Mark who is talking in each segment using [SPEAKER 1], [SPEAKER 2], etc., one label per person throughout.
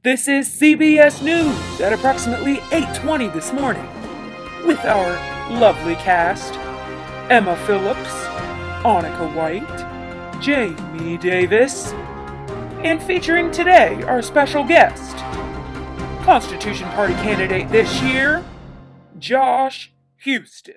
[SPEAKER 1] This is CBS News at approximately 8:20 this morning with our lovely cast, Emma Phillips, Annika White, Jamie Davis, and featuring today our special guest, Constitution Party candidate this year, Josh Houston.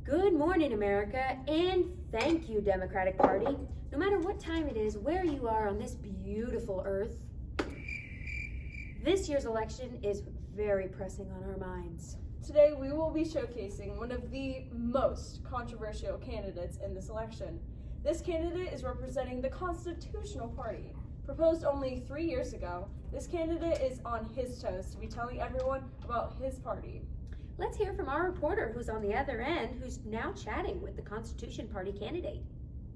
[SPEAKER 2] Good morning, America, and thank you, Democratic Party. No matter what time it is, where you are on this beautiful earth, this year's election is very pressing on our minds.
[SPEAKER 3] Today we will be showcasing one of the most controversial candidates in this election. This candidate is representing the Constitutional Party. Proposed only 3 years ago, this candidate is on his toes to be telling everyone about his party.
[SPEAKER 2] Let's hear from our reporter who's on the other end, who's now chatting with the Constitution Party candidate.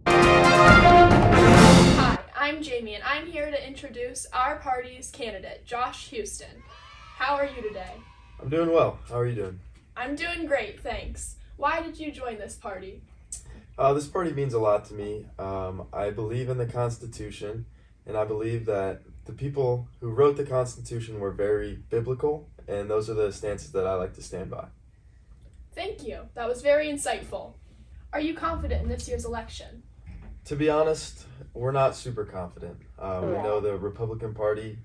[SPEAKER 4] Hi, I'm Jamie, and I'm here to introduce our party's candidate, Josh Houston. How are you today?
[SPEAKER 5] I'm doing well. How are you doing?
[SPEAKER 4] I'm doing great, thanks. Why did you join this party?
[SPEAKER 5] This party means a lot to me. I believe in the Constitution, and I believe that the people who wrote the Constitution were very biblical, and those are the stances that I like to stand by.
[SPEAKER 4] Thank you. That was very insightful. Are you confident in this year's election?
[SPEAKER 5] To be honest, we're not super confident. We know the Republican Party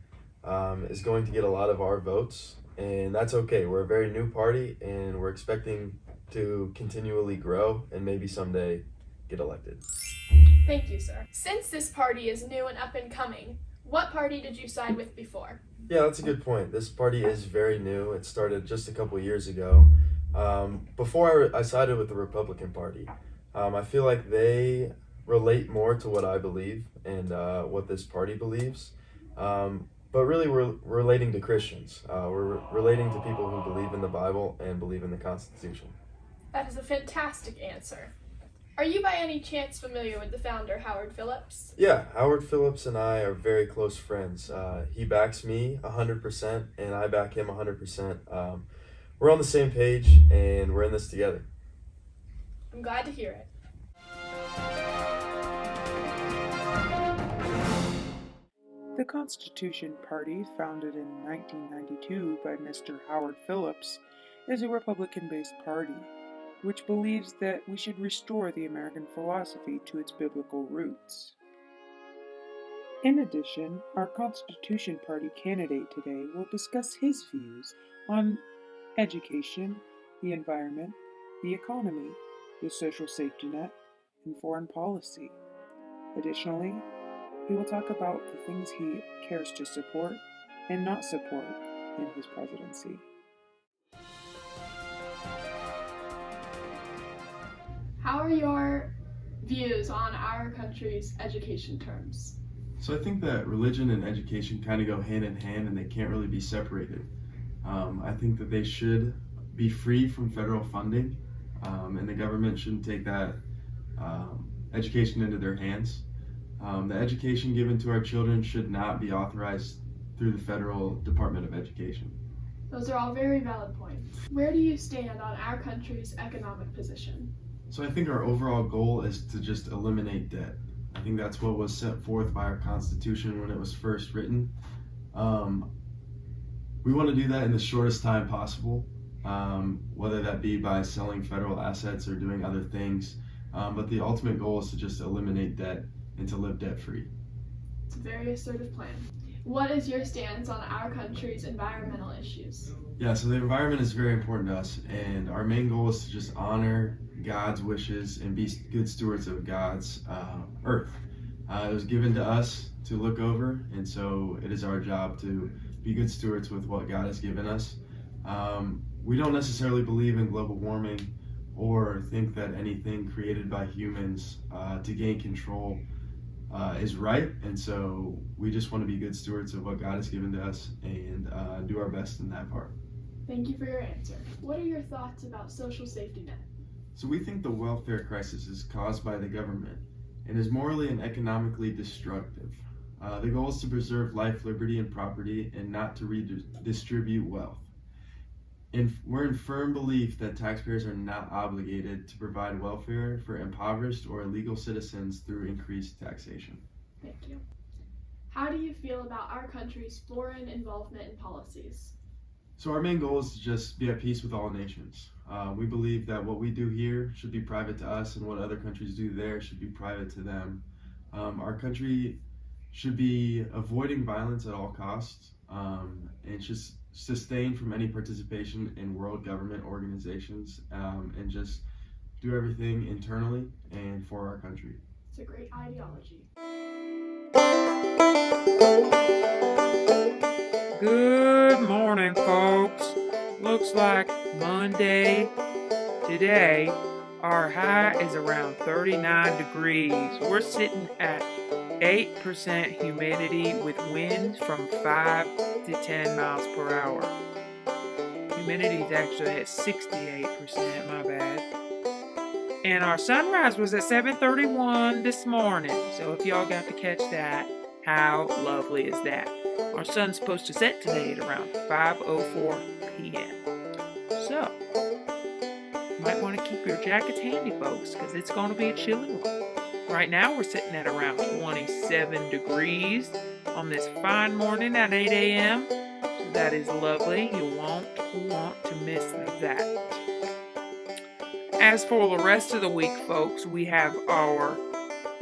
[SPEAKER 5] is going to get a lot of our votes, and that's okay. We're a very new party, and we're expecting to continually grow and maybe someday get elected.
[SPEAKER 4] Thank you, sir. Since this party is new and up and coming, what party did you side with before?
[SPEAKER 5] Yeah, that's a good point. This party is very new. It started just a couple years ago. Before I sided with the Republican Party, I feel like they relate more to what I believe and what this party believes. But really, we're relating to Christians. We're relating to people who believe in the Bible and believe in the Constitution.
[SPEAKER 4] That is a fantastic answer. Are you by any chance familiar with the founder, Howard Phillips?
[SPEAKER 5] Yeah, Howard Phillips and I are very close friends. He backs me 100% and I back him 100%. We're on the same page and we're in this together.
[SPEAKER 4] I'm glad to hear it.
[SPEAKER 1] The Constitution Party, founded in 1992 by Mr. Howard Phillips, is a Republican-based party which believes that we should restore the American philosophy to its biblical roots. In addition, our Constitution Party candidate today will discuss his views on education, the environment, the economy, the social safety net, and foreign policy. Additionally, he will talk about the things he cares to support and not support in his presidency.
[SPEAKER 4] How are your views on our country's education terms?
[SPEAKER 6] So I think that religion and education kind of go hand in hand and they can't really be separated. I think that they should be free from federal funding and the government shouldn't take that education into their hands. The education given to our children should not be authorized through the Federal Department of Education.
[SPEAKER 4] Those are all very valid points. Where do you stand on our country's economic position?
[SPEAKER 6] So I think our overall goal is to just eliminate debt. I think that's what was set forth by our Constitution when it was first written. We want to do that in the shortest time possible, whether that be by selling federal assets or doing other things. But the ultimate goal is to just eliminate debt and to live debt-free.
[SPEAKER 4] It's a very assertive plan. What is your stance on our country's environmental issues?
[SPEAKER 6] Yeah, so the environment is very important to us, and our main goal is to just honor God's wishes and be good stewards of God's earth. It was given to us to look over, and so it is our job to be good stewards with what God has given us. We don't necessarily believe in global warming or think that anything created by humans to gain control is right, and so we just want to be good stewards of what God has given to us and do our best in that part.
[SPEAKER 4] Thank you for your answer. What are your thoughts about social safety net?
[SPEAKER 6] So we think the welfare crisis is caused by the government and is morally and economically destructive. The goal is to preserve life, liberty, and property and not to redistribute wealth. We're in firm belief that taxpayers are not obligated to provide welfare for impoverished or illegal citizens through increased taxation.
[SPEAKER 4] Thank you. How do you feel about our country's foreign involvement in policies?
[SPEAKER 6] So our main goal is to just be at peace with all nations. We believe that what we do here should be private to us, and what other countries do there should be private to them. Our country should be avoiding violence at all costs, and just sustain from any participation in world government organizations, and just do everything internally and for our country.
[SPEAKER 4] It's a great ideology.
[SPEAKER 1] Good morning, folks. Looks like Monday. Today, our high is around 39 degrees. We're sitting at 8% humidity with winds from 5 to 10 miles per hour. Humidity is actually at 68%, my bad. And our sunrise was at 7:31 this morning. So if y'all got to catch that, how lovely is that? Our sun's supposed to set today at around 5:04 p.m. So, you might want to keep your jackets handy, folks, because it's going to be a chilly one. Right now, we're sitting at around 27 degrees on this fine morning at 8 a.m. So that is lovely. You won't want to miss that. As for the rest of the week, folks, we have our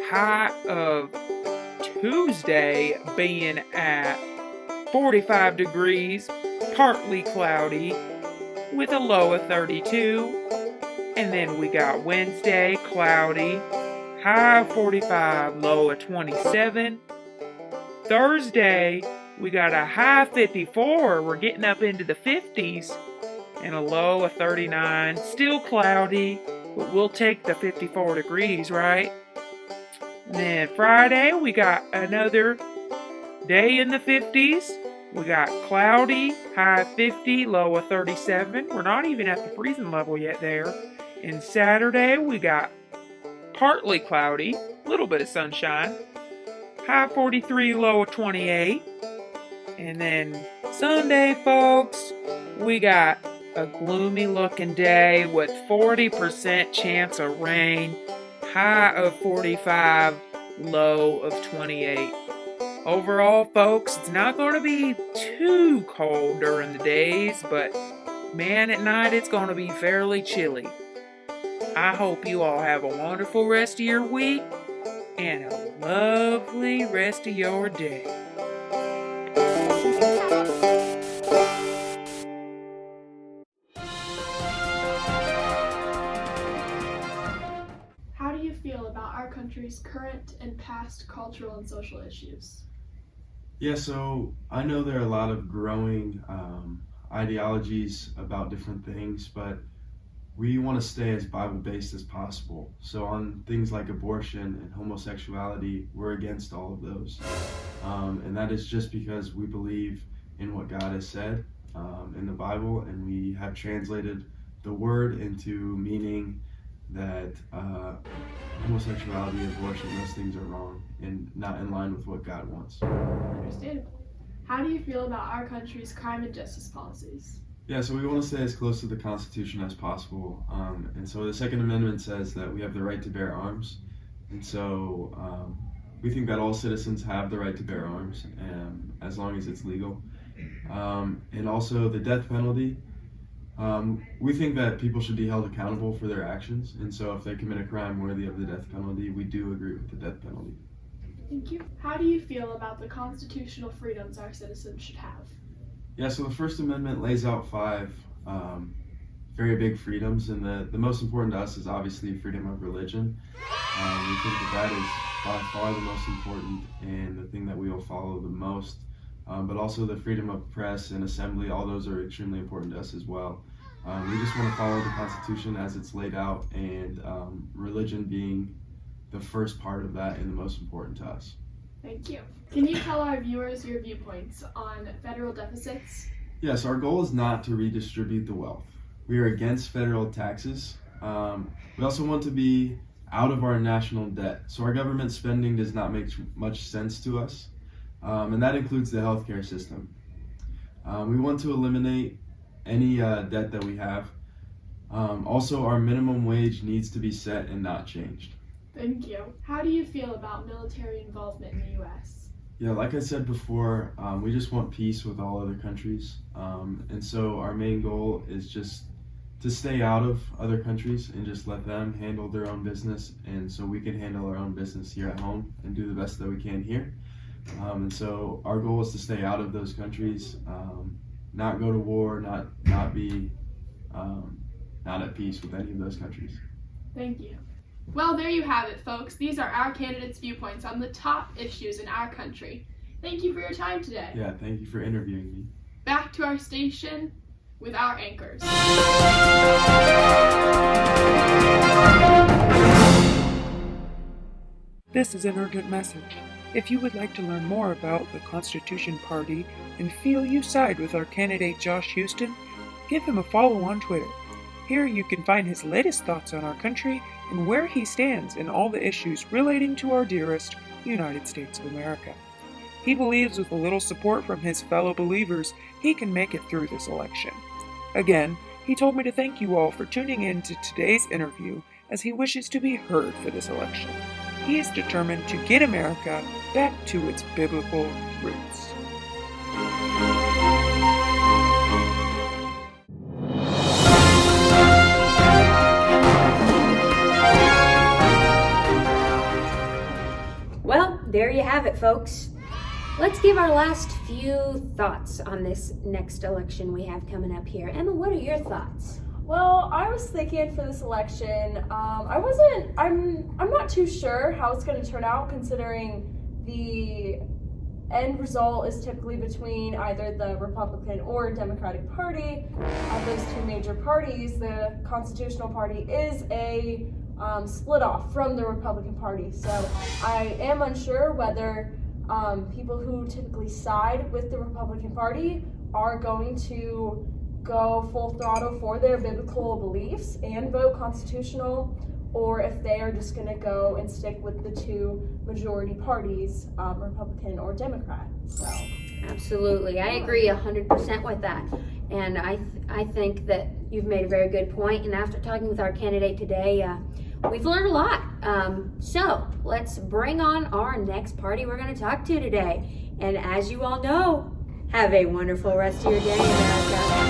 [SPEAKER 1] high of Tuesday being at 45 degrees, partly cloudy, with a low of 32. And then we got Wednesday, cloudy, high of 45, low of 27. Thursday, we got a high of 54. We're getting up into the 50s. And a low of 39. Still cloudy, but we'll take the 54 degrees, right? And then Friday, we got another day in the 50s. We got cloudy, high of 50, low of 37. We're not even at the freezing level yet there. And Saturday, we got partly cloudy, a little bit of sunshine, high of 43, low of 28. And then Sunday, folks, we got a gloomy looking day with 40% chance of rain, high of 45, low of 28. Overall, folks, it's not going to be too cold during the days, but man, at night it's going to be fairly chilly. I hope you all have a wonderful rest of your week and a lovely rest of your day.
[SPEAKER 4] How do you feel about our country's current and past cultural and social issues?
[SPEAKER 6] Yeah, so I know there are a lot of growing ideologies about different things, but we want to stay as Bible-based as possible. So on things like abortion and homosexuality, we're against all of those. And that is just because we believe in what God has said in the Bible, and we have translated the word into meaning that homosexuality, abortion, those things are wrong and not in line with what God wants.
[SPEAKER 4] Understandable. How do you feel about our country's crime and justice policies?
[SPEAKER 6] Yeah, so we want to stay as close to the Constitution as possible. And so the Second Amendment says that we have the right to bear arms. And so we think that all citizens have the right to bear arms as long as it's legal. And also the death penalty. We think that people should be held accountable for their actions. And so if they commit a crime worthy of the death penalty, we do agree with the death penalty.
[SPEAKER 4] Thank you. How do you feel about the constitutional freedoms our citizens should have?
[SPEAKER 6] Yeah, so the First Amendment lays out 5 very big freedoms, and the most important to us is obviously freedom of religion. We think that is by far the most important and the thing that we will follow the most. But also the freedom of press and assembly, all those are extremely important to us as well. We just want to follow the Constitution as it's laid out, and religion being the first part of that and the most important to us.
[SPEAKER 4] Thank you. Can you tell our viewers your viewpoints on federal deficits?
[SPEAKER 6] Yes, our goal is not to redistribute the wealth. We are against federal taxes. We also want to be out of our national debt. So our government spending does not make much sense to us. And that includes the healthcare system. We want to eliminate any debt that we have. Also, our minimum wage needs to be set and not changed.
[SPEAKER 4] Thank you. How do you feel about military involvement in the U.S.?
[SPEAKER 6] Yeah, like I said before, we just want peace with all other countries. And so our main goal is just to stay out of other countries and just let them handle their own business. And so we can handle our own business here at home and do the best that we can here. And so our goal is to stay out of those countries, not go to war, not be not at peace with any of those countries.
[SPEAKER 4] Thank you. Well, there you have it, folks. These are our candidates' viewpoints on the top issues in our country. Thank you for your time today.
[SPEAKER 6] Yeah, thank you for interviewing me.
[SPEAKER 4] Back to our station with our anchors.
[SPEAKER 1] This is an urgent message. If you would like to learn more about the Constitution Party and feel you side with our candidate Josh Houston, give him a follow on Twitter. Here you can find his latest thoughts on our country and where he stands in all the issues relating to our dearest United States of America. He believes with a little support from his fellow believers, he can make it through this election. Again, he told me to thank you all for tuning in to today's interview as he wishes to be heard for this election. He is determined to get America back to its biblical roots.
[SPEAKER 2] Well, there you have it, folks. Let's give our last few thoughts on this next election we have coming up here. Emma, what are your thoughts?
[SPEAKER 3] Well, I was thinking for this election, I'm not too sure how it's going to turn out, considering the end result is typically between either the Republican or Democratic Party. Of those two major parties, the Constitutional Party is a split off from the Republican Party. So I am unsure whether people who typically side with the Republican Party are going to go full throttle for their biblical beliefs and vote constitutional, or if they are just going to go and stick with the two majority parties, Republican or Democrat. So
[SPEAKER 2] Absolutely. I agree 100% with that. And I think that you've made a very good point. And after talking with our candidate today, we've learned a lot. So let's bring on our next party we're going to talk to today. And as you all know, have a wonderful rest of your day, America.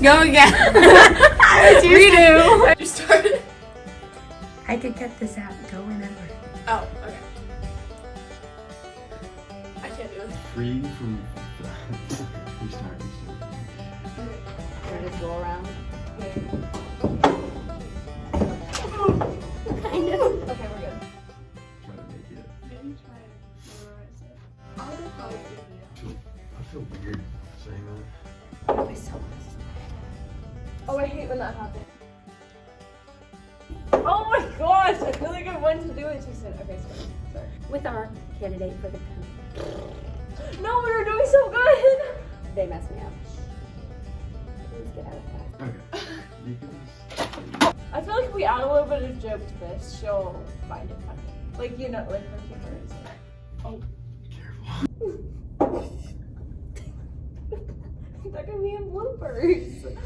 [SPEAKER 2] Go again. Redo.
[SPEAKER 4] You started.
[SPEAKER 2] I could cut this out. Go whenever.
[SPEAKER 4] Oh, okay. I can't do this.
[SPEAKER 6] Free from. Restart.
[SPEAKER 2] Or just go around.
[SPEAKER 3] kind of. Okay, we're good.
[SPEAKER 6] Try to make it.
[SPEAKER 4] Maybe try to memorize it. I'm gonna probably do it.
[SPEAKER 5] I feel weird saying that.
[SPEAKER 3] Oh, I hate when that happens. Oh my gosh, I feel like I wanted to do it too soon. Okay, sorry.
[SPEAKER 2] With our candidate for the country.
[SPEAKER 3] No, we were doing so good.
[SPEAKER 2] They messed me up. Please get out of class.
[SPEAKER 6] Okay. You can
[SPEAKER 3] I feel like if we add a little bit of joke to this, she'll find it funny. Like, you know, like her humor is like, oh.
[SPEAKER 6] Careful.
[SPEAKER 3] That could be in bloopers.